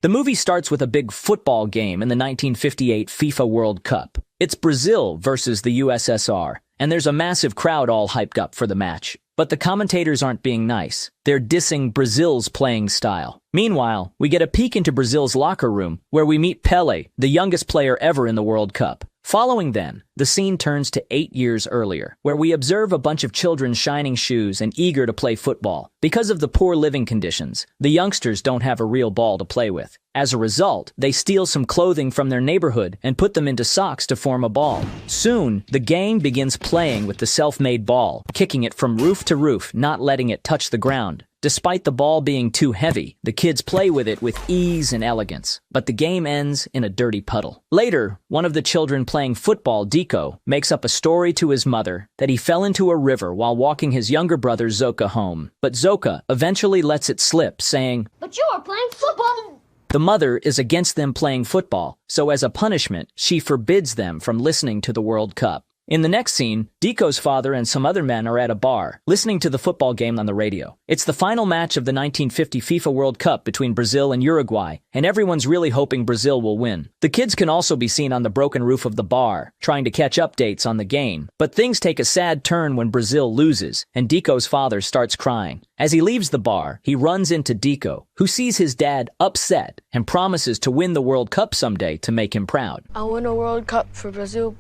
The movie starts with a big football game in the 1958 FIFA World Cup. It's Brazil versus the USSR, and there's a massive crowd all hyped up for the match. But the commentators aren't being nice. They're dissing Brazil's playing style. Meanwhile, we get a peek into Brazil's locker room, where we meet Pelé, the youngest player ever in the World Cup. Following then, the scene turns to 8 years earlier, where we observe a bunch of children shining shoes and eager to play football. Because of the poor living conditions, the youngsters don't have a real ball to play with. As a result, they steal some clothing from their neighborhood and put them into socks to form a ball. Soon, the gang begins playing with the self-made ball, kicking it from roof to roof, not letting it touch the ground. Despite the ball being too heavy, the kids play with it with ease and elegance, but the game ends in a dirty puddle. Later, one of the children playing football, Deco, makes up a story to his mother that he fell into a river while walking his younger brother Zoka home. But Zoka eventually lets it slip, saying, "But you are playing football!" The mother is against them playing football, so as a punishment, she forbids them from listening to the World Cup. In the next scene, Deco's father and some other men are at a bar, listening to the football game on the radio. It's the final match of the 1950 FIFA World Cup between Brazil and Uruguay, and everyone's really hoping Brazil will win. The kids can also be seen on the broken roof of the bar, trying to catch updates on the game. But things take a sad turn when Brazil loses, and Deco's father starts crying. As he leaves the bar, he runs into Deco, who sees his dad upset and promises to win the World Cup someday to make him proud. I'll win a World Cup for Brazil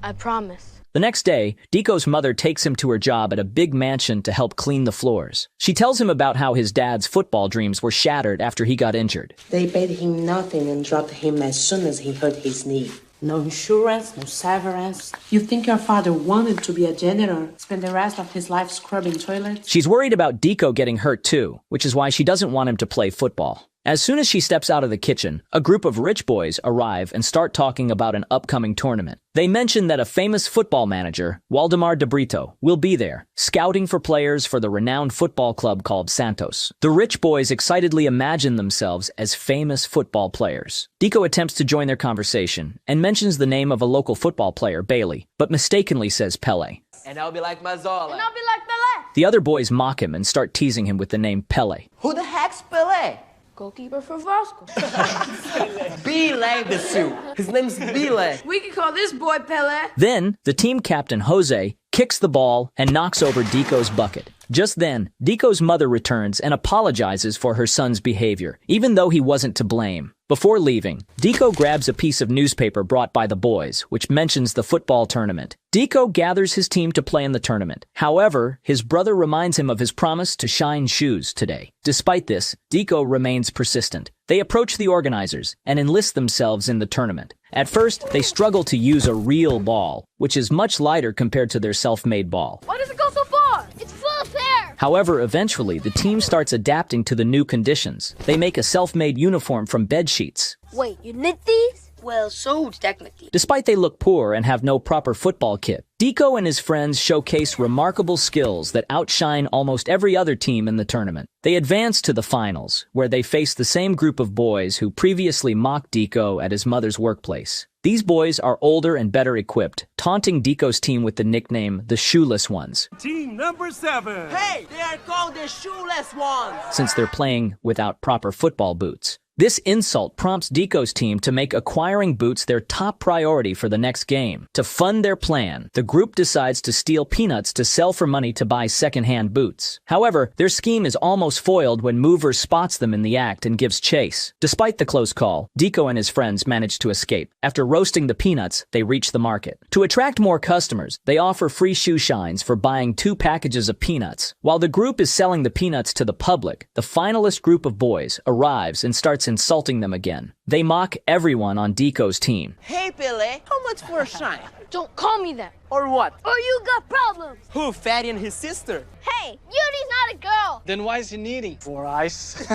I promise. The next day, Deco's mother takes him to her job at a big mansion to help clean the floors. She tells him about how his dad's football dreams were shattered after he got injured. They paid him nothing and dropped him as soon as he hurt his knee. No insurance, no severance. You think your father wanted to be a janitor, spend the rest of his life scrubbing toilets? She's worried about Deco getting hurt too, which is why she doesn't want him to play football. As soon as she steps out of the kitchen, a group of rich boys arrive and start talking about an upcoming tournament. They mention that a famous football manager, Waldemar de Brito, will be there, scouting for players for the renowned football club called Santos. The rich boys excitedly imagine themselves as famous football players. Deco attempts to join their conversation and mentions the name of a local football player, Bailey, but mistakenly says Pelé. And I'll be like Mazzola. And I'll be like Pelé. The other boys mock him and start teasing him with the name Pelé. Who the heck's Pelé? Goalkeeper for Vasco. Belay the suit. His name's Belay. We can call this boy Pelé. Then, the team captain, Jose, kicks the ball and knocks over Deco's bucket. Just then, Deco's mother returns and apologizes for her son's behavior, even though he wasn't to blame. Before leaving, Deco grabs a piece of newspaper brought by the boys, which mentions the football tournament. Deco gathers his team to play in the tournament. However, his brother reminds him of his promise to shine shoes today. Despite this, Deco remains persistent. They approach the organizers and enlist themselves in the tournament. At first, they struggle to use a real ball, which is much lighter compared to their self-made ball. Why does it go so far? It's full of hair! However, eventually, the team starts adapting to the new conditions. They make a self-made uniform from bed sheets. Wait, you knit these? Well, so technically. Despite they look poor and have no proper football kit, Deco and his friends showcase remarkable skills that outshine almost every other team in the tournament. They advance to the finals, where they face the same group of boys who previously mocked Deco at his mother's workplace. These boys are older and better equipped, taunting Deco's team with the nickname the Shoeless Ones. Team number 7. Hey, they are called the shoeless ones. Since they're playing without proper football boots. This insult prompts Deco's team to make acquiring boots their top priority for the next game. To fund their plan, the group decides to steal peanuts to sell for money to buy second-hand boots. However, their scheme is almost foiled when Mover spots them in the act and gives chase. Despite the close call, Deco and his friends manage to escape. After roasting the peanuts, they reach the market. To attract more customers, they offer free shoe shines for buying 2 packages of peanuts. While the group is selling the peanuts to the public, the finalist group of boys arrives and starts insulting them again. They mock everyone on Deco's team. Hey, Pelé, how much for a shine? Don't call me that. Or what? Or you got problems. Who, Fatty and his sister? Hey, Yudi's not a girl. Then why is he needing 4 ice?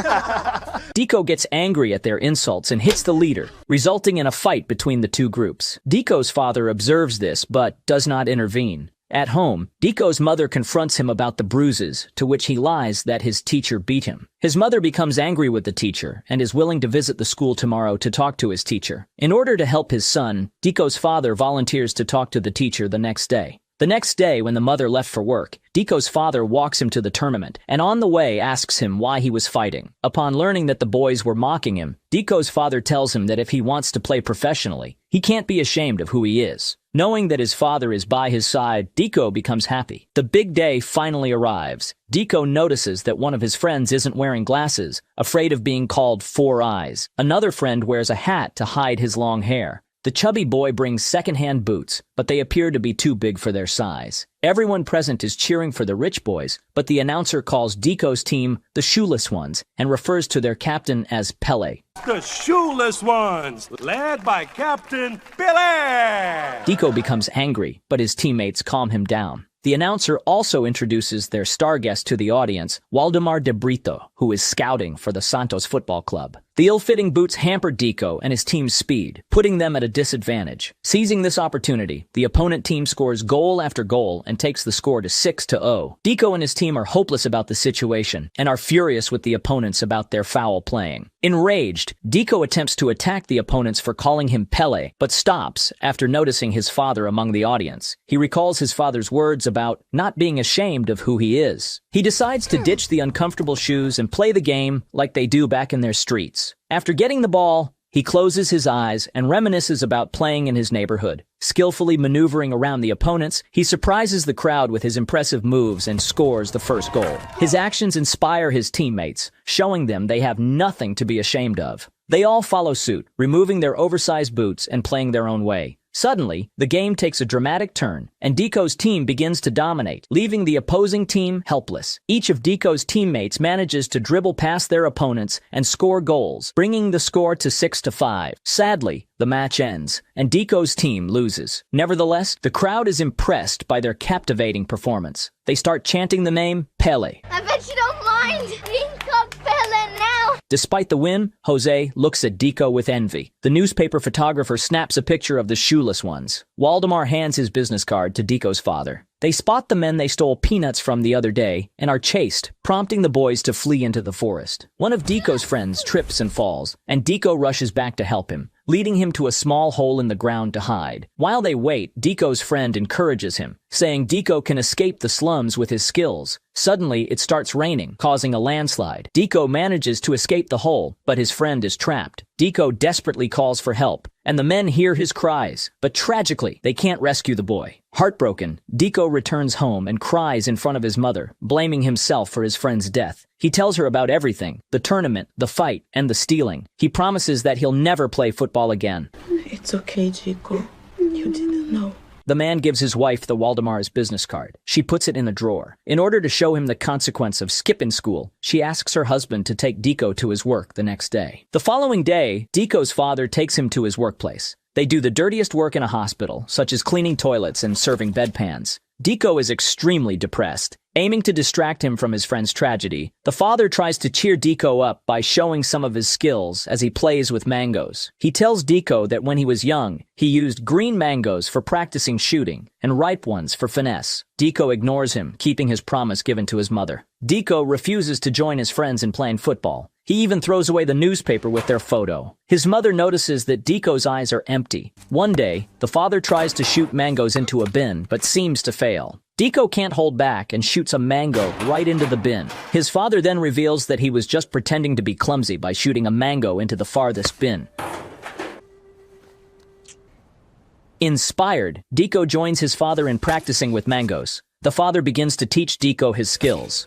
Deco gets angry at their insults and hits the leader, resulting in a fight between the two groups. Deco's father observes this, but does not intervene. At home, Deco's mother confronts him about the bruises, to which he lies that his teacher beat him. His mother becomes angry with the teacher and is willing to visit the school tomorrow to talk to his teacher. In order to help his son, Deco's father volunteers to talk to the teacher the next day. The next day, when the mother left for work, Diko's father walks him to the tournament, and on the way asks him why he was fighting. Upon learning that the boys were mocking him, Diko's father tells him that if he wants to play professionally, he can't be ashamed of who he is. Knowing that his father is by his side, Diko becomes happy. The big day finally arrives. Diko notices that one of his friends isn't wearing glasses, afraid of being called Four Eyes. Another friend wears a hat to hide his long hair. The chubby boy brings second-hand boots, but they appear to be too big for their size. Everyone present is cheering for the rich boys, but the announcer calls Diko's team the Shoeless Ones and refers to their captain as Pele. The Shoeless Ones, led by Captain Billy! Diko becomes angry, but his teammates calm him down. The announcer also introduces their star guest to the audience, Waldemar de Brito, who is scouting for the Santos Football Club. The ill-fitting boots hamper Diko and his team's speed, putting them at a disadvantage. Seizing this opportunity, the opponent team scores goal after goal and takes the score to 6-0. Diko and his team are hopeless about the situation and are furious with the opponents about their foul playing. Enraged, Diko attempts to attack the opponents for calling him Pele, but stops after noticing his father among the audience. He recalls his father's words about not being ashamed of who he is. He decides to ditch the uncomfortable shoes and play the game like they do back in their streets. After getting the ball, he closes his eyes and reminisces about playing in his neighborhood. Skillfully maneuvering around the opponents, he surprises the crowd with his impressive moves and scores the first goal. His actions inspire his teammates, showing them they have nothing to be ashamed of. They all follow suit, removing their oversized boots and playing their own way. Suddenly, the game takes a dramatic turn, and Diko's team begins to dominate, leaving the opposing team helpless. Each of Diko's teammates manages to dribble past their opponents and score goals, bringing the score to 6-5. Sadly, the match ends, and Diko's team loses. Nevertheless, the crowd is impressed by their captivating performance. They start chanting the name Pele. I bet you don't mind being called Pele now. Despite the win, Jose looks at Diko with envy. The newspaper photographer snaps a picture of the Shoeless Ones. Waldemar hands his business card to Diko's father. They spot the men they stole peanuts from the other day and are chased, prompting the boys to flee into the forest. One of Diko's friends trips and falls, and Diko rushes back to help him, leading him to a small hole in the ground to hide. While they wait, Diko's friend encourages him, saying Diko can escape the slums with his skills. Suddenly, it starts raining, causing a landslide. Diko manages to escape the hole, but his friend is trapped. Diko desperately calls for help, and the men hear his cries, but tragically, they can't rescue the boy. Heartbroken, Diko returns home and cries in front of his mother, blaming himself for his friend's death. He tells her about everything, the tournament, the fight, and the stealing. He promises that he'll never play football again. It's okay, Diko. You didn't know. The man gives his wife the Waldemar's business card. She puts it in a drawer. In order to show him the consequence of skipping school, she asks her husband to take Diko to his work the next day. The following day, Diko's father takes him to his workplace. They do the dirtiest work in a hospital, such as cleaning toilets and serving bedpans. Diko is extremely depressed. Aiming to distract him from his friend's tragedy, the father tries to cheer Diko up by showing some of his skills as he plays with mangoes. He tells Diko that when he was young, he used green mangoes for practicing shooting and ripe ones for finesse. Diko ignores him, keeping his promise given to his mother. Diko refuses to join his friends in playing football. He even throws away the newspaper with their photo. His mother notices that Diko's eyes are empty. One day, the father tries to shoot mangoes into a bin, but seems to fail. Diko can't hold back and shoots a mango right into the bin. His father then reveals that he was just pretending to be clumsy by shooting a mango into the farthest bin. Inspired, Diko joins his father in practicing with mangoes. The father begins to teach Diko his skills.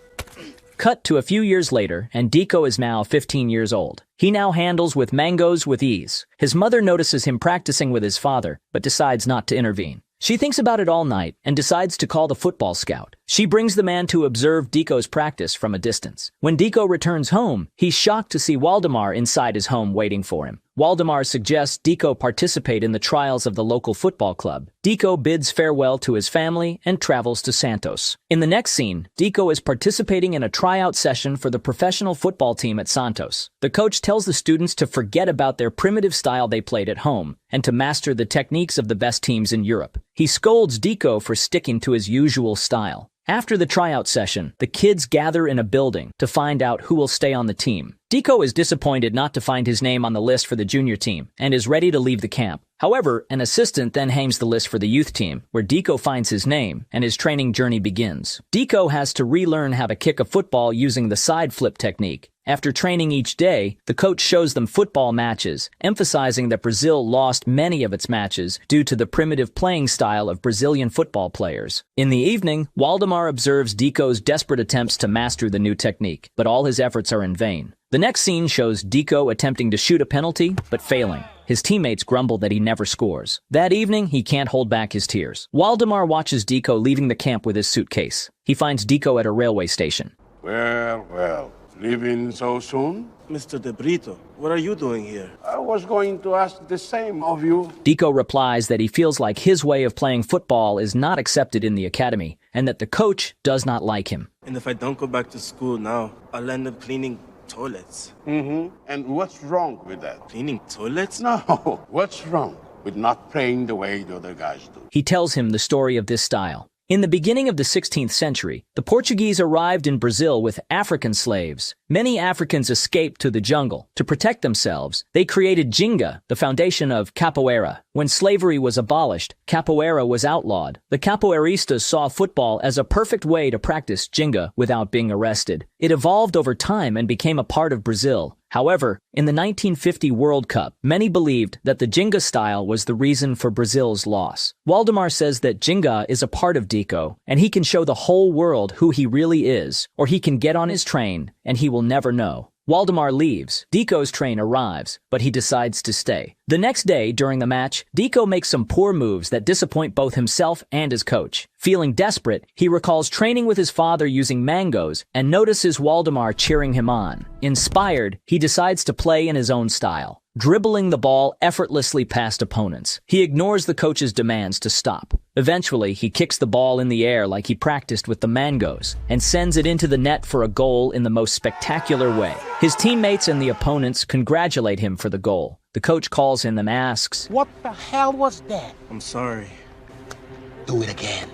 Cut to a few years later, and Diko is now 15 years old. He now handles with mangoes with ease. His mother notices him practicing with his father, but decides not to intervene. She thinks about it all night and decides to call the football scout. She brings the man to observe Diko's practice from a distance. When Diko returns home, he's shocked to see Waldemar inside his home waiting for him. Waldemar suggests Diko participate in the trials of the local football club. Diko bids farewell to his family and travels to Santos. In the next scene, Diko is participating in a tryout session for the professional football team at Santos. The coach tells the students to forget about their primitive style they played at home and to master the techniques of the best teams in Europe. He scolds Diko for sticking to his usual style. After the tryout session, the kids gather in a building to find out who will stay on the team. Diko is disappointed not to find his name on the list for the junior team and is ready to leave the camp. However, an assistant then hangs the list for the youth team, where Deco finds his name, and his training journey begins. Deco has to relearn how to kick a football using the side flip technique. After training each day, the coach shows them football matches, emphasizing that Brazil lost many of its matches due to the primitive playing style of Brazilian football players. In the evening, Waldemar observes Deco's desperate attempts to master the new technique, but all his efforts are in vain. The next scene shows Deco attempting to shoot a penalty, but failing. His teammates grumble that he never scores. That evening, he can't hold back his tears. Waldemar watches Deco leaving the camp with his suitcase. He finds Deco at a railway station. Well. Leaving so soon? Mr. De Brito, what are you doing here? I was going to ask the same of you. Deco replies that he feels like his way of playing football is not accepted in the academy, and that the coach does not like him. And if I don't go back to school now, I'll end up cleaning toilets. And what's wrong with that? Cleaning toilets? No. What's wrong with not praying the way the other guys do? He tells him the story of this style. In the beginning of the 16th century, the Portuguese arrived in Brazil with African slaves. Many Africans escaped to the jungle. To protect themselves, they created Ginga, the foundation of capoeira. When slavery was abolished, capoeira was outlawed. The capoeiristas saw football as a perfect way to practice Ginga without being arrested. It evolved over time and became a part of Brazil. However, in the 1950 World Cup, many believed that the Ginga style was the reason for Brazil's loss. Waldemar says that Ginga is a part of Deco, and he can show the whole world who he really is, or he can get on his train, and he will never know. Waldemar leaves. Deco's train arrives, but he decides to stay. The next day, during the match, Deco makes some poor moves that disappoint both himself and his coach. Feeling desperate, he recalls training with his father using mangoes and notices Waldemar cheering him on. Inspired, he decides to play in his own style, dribbling the ball effortlessly past opponents. He ignores the coach's demands to stop. Eventually, he kicks the ball in the air like he practiced with the mangoes and sends it into the net for a goal in the most spectacular way. His teammates and the opponents congratulate him for the goal. The coach calls him and asks, "What the hell was that?" I'm sorry. Do it again.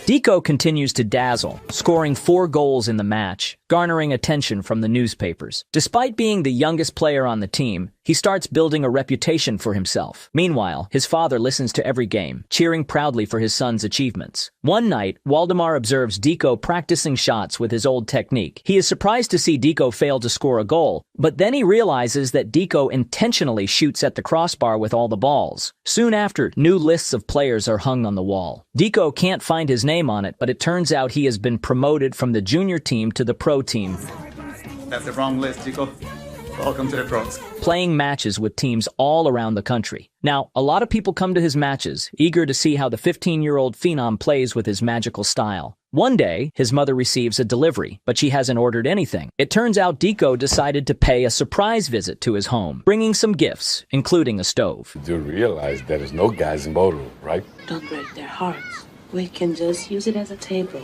Deco continues to dazzle, scoring 4 goals in the match, garnering attention from the newspapers. Despite being the youngest player on the team, he starts building a reputation for himself. Meanwhile, his father listens to every game, cheering proudly for his son's achievements. One night, Waldemar observes Deco practicing shots with his old technique. He is surprised to see Deco fail to score a goal, but then he realizes that Deco intentionally shoots at the crossbar with all the balls. Soon after, new lists of players are hung on the wall. Deco can't find his name on it, but it turns out he has been promoted from the junior team to the pro team. That's the wrong list, Deco. Welcome to the pros. Playing matches with teams all around the country. Now, a lot of people come to his matches, eager to see how the 15-year-old phenom plays with his magical style. One day, his mother receives a delivery, but she hasn't ordered anything. It turns out Deco decided to pay a surprise visit to his home, bringing some gifts, including a stove. You do realize there is no gas in Bodo, right? Don't break their hearts. We can just use it as a table.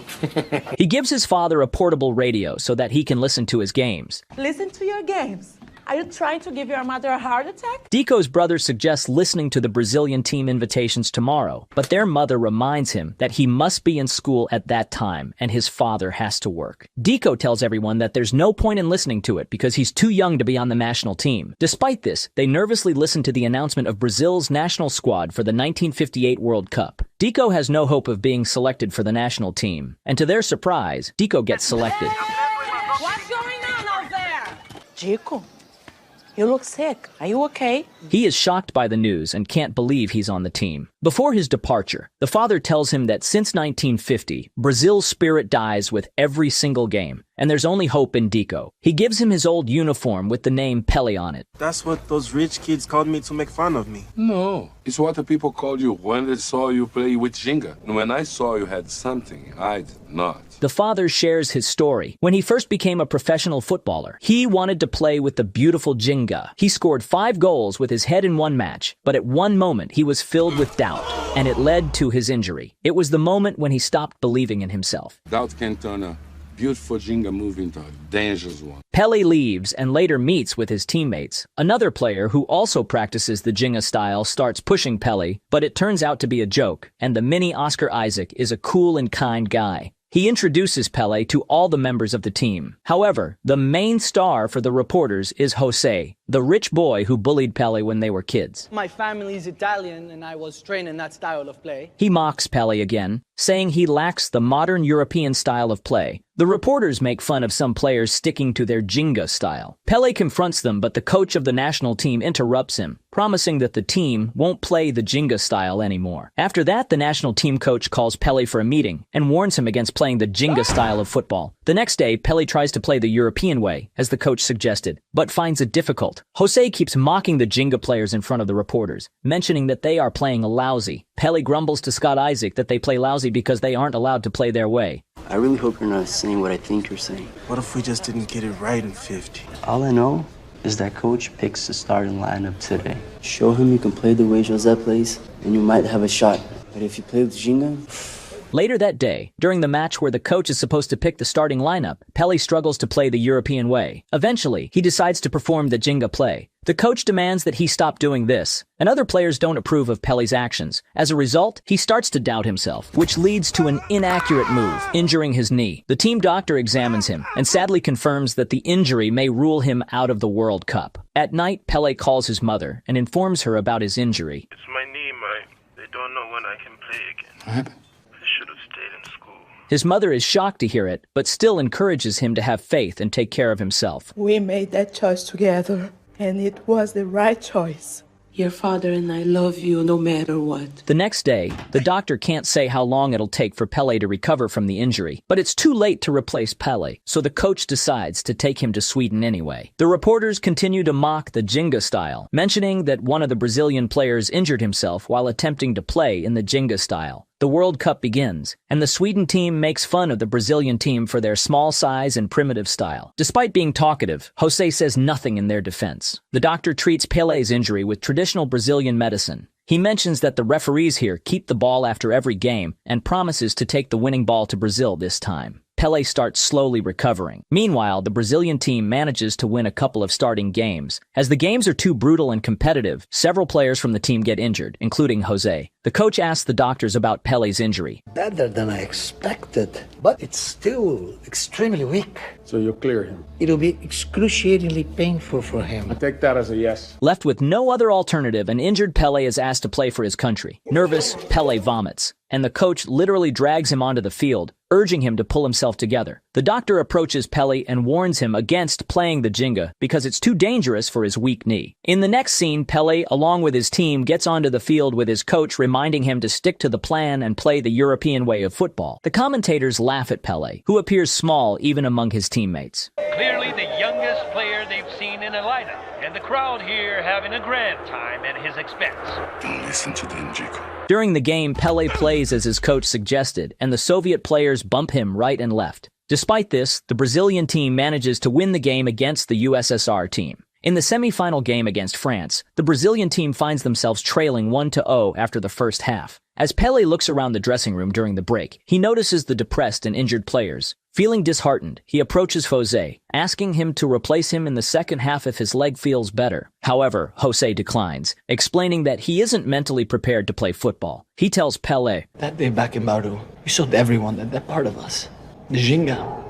He gives his father a portable radio so that he can listen to his games. Listen to your games. Are you trying to give your mother a heart attack? Deco's brother suggests listening to the Brazilian team invitations tomorrow, but their mother reminds him that he must be in school at that time and his father has to work. Deco tells everyone that there's no point in listening to it because he's too young to be on the national team. Despite this, they nervously listen to the announcement of Brazil's national squad for the 1958 World Cup. Deco has no hope of being selected for the national team, and to their surprise, Deco gets selected. What's going on out there? Chico, you look sick. Are you okay? He is shocked by the news and can't believe he's on the team. Before his departure, the father tells him that since 1950, Brazil's spirit dies with every single game, and there's only hope in Deco. He gives him his old uniform with the name Pele on it. That's what those rich kids called me to make fun of me. No, it's what the people called you when they saw you play with Ginga. And when I saw you had something, I did not. The father shares his story. When he first became a professional footballer, he wanted to play with the beautiful Ginga. He scored 5 goals with his head in one match, but at one moment he was filled with doubt, and it led to his injury. It was the moment when he stopped believing in himself. Doubt can turn a beautiful Ginga move into a dangerous one. Pele leaves and later meets with his teammates. Another player who also practices the Ginga style starts pushing Pele, but it turns out to be a joke, and the mini Oscar Isaac is a cool and kind guy. He introduces Pele to all the members of the team. However, the main star for the reporters is Jose, the rich boy who bullied Pele when they were kids. My family is Italian and I was trained in that style of play. He mocks Pele again, saying he lacks the modern European style of play. The reporters make fun of some players sticking to their Jenga style. Pele confronts them, but the coach of the national team interrupts him, promising that the team won't play the Jenga style anymore. After that, the national team coach calls Pele for a meeting and warns him against playing the Jenga style of football. The next day, Pele tries to play the European way, as the coach suggested, but finds it difficult. Jose keeps mocking the Jenga players in front of the reporters, mentioning that they are playing lousy. Pele grumbles to Scott Isaac that they play lousy because they aren't allowed to play their way. I really hope you're not saying what I think you're saying. What if we just didn't get it right in 50? All I know is that coach picks the starting lineup today. Show him you can play the way Jose plays, and you might have a shot. But if you play with Jenga... Later that day, during the match where the coach is supposed to pick the starting lineup, Pele struggles to play the European way. Eventually, he decides to perform the Jenga play. The coach demands that he stop doing this, and other players don't approve of Pele's actions. As a result, he starts to doubt himself, which leads to an inaccurate move, injuring his knee. The team doctor examines him and sadly confirms that the injury may rule him out of the World Cup. At night, Pele calls his mother and informs her about his injury. It's my knee, Mike. They don't know when I can play again. What happened? I should have stayed in school. His mother is shocked to hear it, but still encourages him to have faith and take care of himself. We made that choice together, and it was the right choice. Your father and I love you no matter what. The next day, the doctor can't say how long it'll take for Pele to recover from the injury, but it's too late to replace Pele, so the coach decides to take him to Sweden anyway. The reporters continue to mock the Jenga style, mentioning that one of the Brazilian players injured himself while attempting to play in the Jenga style. The World Cup begins, and the Sweden team makes fun of the Brazilian team for their small size and primitive style. Despite being talkative, Jose says nothing in their defense. The doctor treats Pele's injury with traditional Brazilian medicine. He mentions that the referees here keep the ball after every game and promises to take the winning ball to Brazil this time. Pele starts slowly recovering. Meanwhile, the Brazilian team manages to win a couple of starting games. As the games are too brutal and competitive, several players from the team get injured, including Jose. The coach asks the doctors about Pele's injury. Better than I expected, but it's still extremely weak. So you'll clear him? It'll be excruciatingly painful for him. I take that as a yes. Left with no other alternative, an injured Pele is asked to play for his country. Nervous, Pele vomits, and the coach literally drags him onto the field, urging him to pull himself together. The doctor approaches Pele and warns him against playing the Jenga because it's too dangerous for his weak knee. In the next scene, Pele, along with his team, gets onto the field with his coach reminding him to stick to the plan and play the European way of football. The commentators laugh at Pele, who appears small even among his teammates. Clearly the youngest player they've seen in a lineup, and the crowd here having a grand time at his expense. Don't listen to them, Chico. During the game, Pele plays as his coach suggested, and the Soviet players bump him right and left. Despite this, the Brazilian team manages to win the game against the USSR team. In the semi-final game against France, the Brazilian team finds themselves trailing 1-0 after the first half. As Pele looks around the dressing room during the break, he notices the depressed and injured players. Feeling disheartened, he approaches Jose, asking him to replace him in the second half if his leg feels better. However, Jose declines, explaining that he isn't mentally prepared to play football. He tells Pele, "That day back in Baru, we showed everyone that they're part of us. The Jenga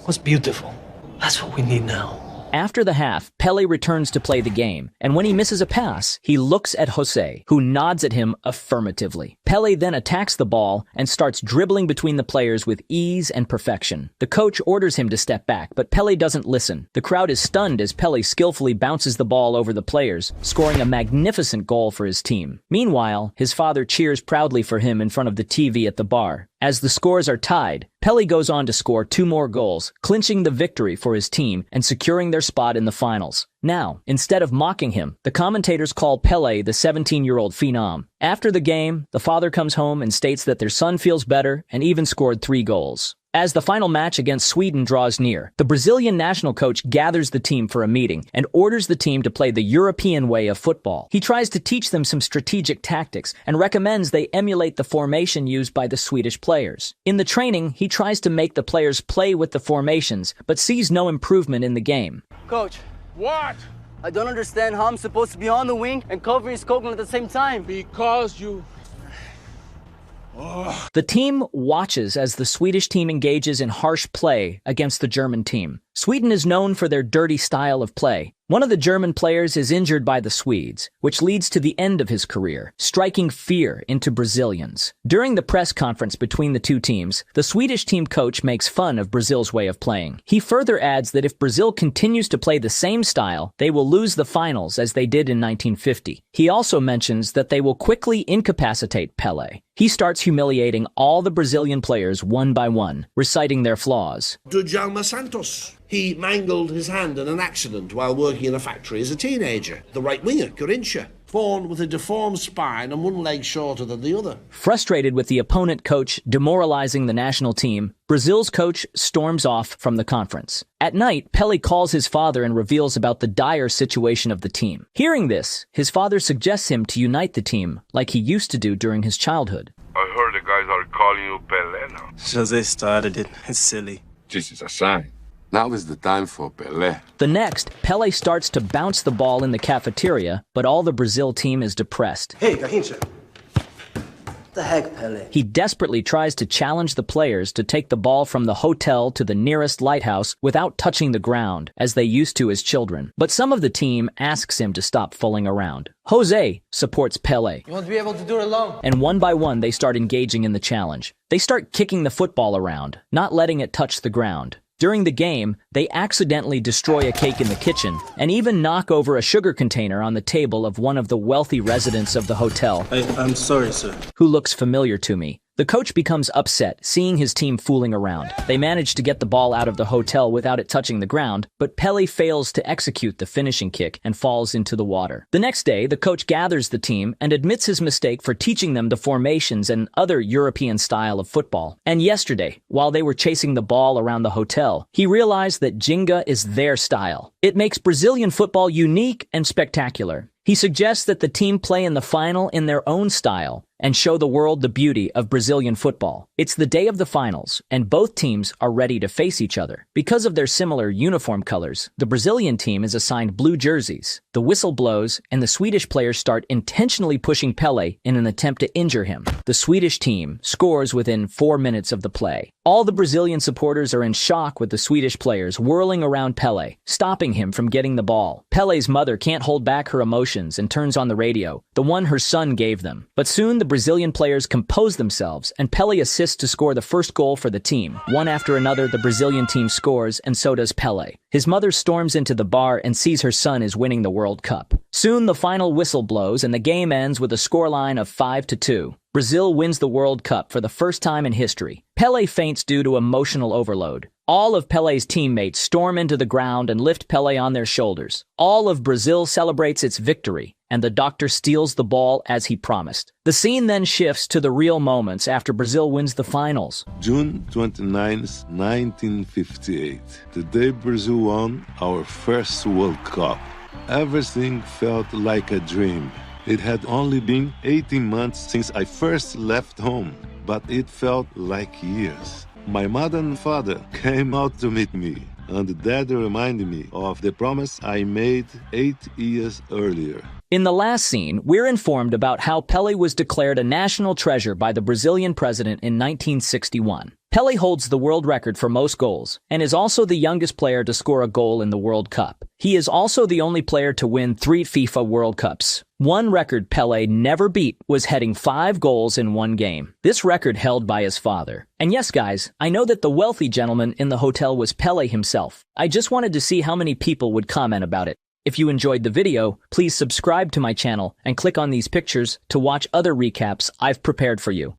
was beautiful. That's what we need now." After the half, Pele returns to play the game, and when he misses a pass, he looks at Jose, who nods at him affirmatively. Pele then attacks the ball and starts dribbling between the players with ease and perfection. The coach orders him to step back, but Pele doesn't listen. The crowd is stunned as Pele skillfully bounces the ball over the players, scoring a magnificent goal for his team. Meanwhile, his father cheers proudly for him in front of the TV at the bar. As the scores are tied, Pele goes on to score 2 more goals, clinching the victory for his team and securing their spot in the finals. Now, instead of mocking him, the commentators call Pele the 17-year-old phenom. After the game, the father comes home and states that their son feels better and even scored 3 goals. As the final match against Sweden draws near, the Brazilian national coach gathers the team for a meeting and orders the team to play the European way of football. He tries to teach them some strategic tactics and recommends they emulate the formation used by the Swedish players. In the training, he tries to make the players play with the formations, but sees no improvement in the game. Coach. What? I don't understand how I'm supposed to be on the wing and covering Skoglund at the same time. Because you... The team watches as the Swedish team engages in harsh play against the German team. Sweden is known for their dirty style of play. One of the German players is injured by the Swedes, which leads to the end of his career, striking fear into Brazilians. During the press conference between the two teams, the Swedish team coach makes fun of Brazil's way of playing. He further adds that if Brazil continues to play the same style, they will lose the finals as they did in 1950. He also mentions that they will quickly incapacitate Pelé. He starts humiliating all the Brazilian players one by one, reciting their flaws. Djalma Santos. He mangled his hand in an accident while working in a factory as a teenager. The right winger, Corinthia, born with a deformed spine and one leg shorter than the other. Frustrated with the opponent coach demoralizing the national team, Brazil's coach storms off from the conference. At night, Pelé calls his father and reveals about the dire situation of the team. Hearing this, his father suggests him to unite the team like he used to do during his childhood. I heard the guys are calling you Pelé now. Jose started it. It's silly. This is a sign. Now is the time for Pelé. The next, Pelé starts to bounce the ball in the cafeteria, but all the Brazil team is depressed. Hey, Garrincha. What the heck, Pelé? He desperately tries to challenge the players to take the ball from the hotel to the nearest lighthouse without touching the ground, as they used to as children. But some of the team asks him to stop fooling around. Jose supports Pelé. You won't be able to do it alone. And one by one, they start engaging in the challenge. They start kicking the football around, not letting it touch the ground. During the game, they accidentally destroy a cake in the kitchen and even knock over a sugar container on the table of one of the wealthy residents of the hotel. I'm sorry, sir. Who looks familiar to me. The coach becomes upset, seeing his team fooling around. They manage to get the ball out of the hotel without it touching the ground, but Pelé fails to execute the finishing kick and falls into the water. The next day, the coach gathers the team and admits his mistake for teaching them the formations and other European style of football. And yesterday, while they were chasing the ball around the hotel, he realized that Ginga is their style. It makes Brazilian football unique and spectacular. He suggests that the team play in the final in their own style and show the world the beauty of Brazilian football. It's the day of the finals, and both teams are ready to face each other. Because of their similar uniform colors, the Brazilian team is assigned blue jerseys. The whistle blows, and the Swedish players start intentionally pushing Pelé in an attempt to injure him. The Swedish team scores within 4 minutes of the play. All the Brazilian supporters are in shock with the Swedish players whirling around Pelé, stopping him from getting the ball. Pelé's mother can't hold back her emotions and turns on the radio, the one her son gave them. But soon the Brazilian players compose themselves, and Pelé assists to score the first goal for the team. One after another, the Brazilian team scores, and so does Pelé. His mother storms into the bar and sees her son is winning the World Cup. Soon the final whistle blows, and the game ends with a scoreline of 5-2. Brazil wins the World Cup for the first time in history. Pelé faints due to emotional overload. All of Pelé's teammates storm into the ground and lift Pelé on their shoulders. All of Brazil celebrates its victory, and the doctor steals the ball as he promised. The scene then shifts to the real moments after Brazil wins the finals. June 29, 1958. The day Brazil won our first World Cup. Everything felt like a dream. It had only been 18 months since I first left home, but it felt like years. My mother and father came out to meet me, and Dad reminded me of the promise I made 8 years earlier. In the last scene, we're informed about how Pelé was declared a national treasure by the Brazilian president in 1961. Pelé holds the world record for most goals and is also the youngest player to score a goal in the World Cup. He is also the only player to win 3 FIFA World Cups. One record Pelé never beat was heading 5 goals in one game. This record held by his father. And yes, guys, I know that the wealthy gentleman in the hotel was Pelé himself. I just wanted to see how many people would comment about it. If you enjoyed the video, please subscribe to my channel and click on these pictures to watch other recaps I've prepared for you.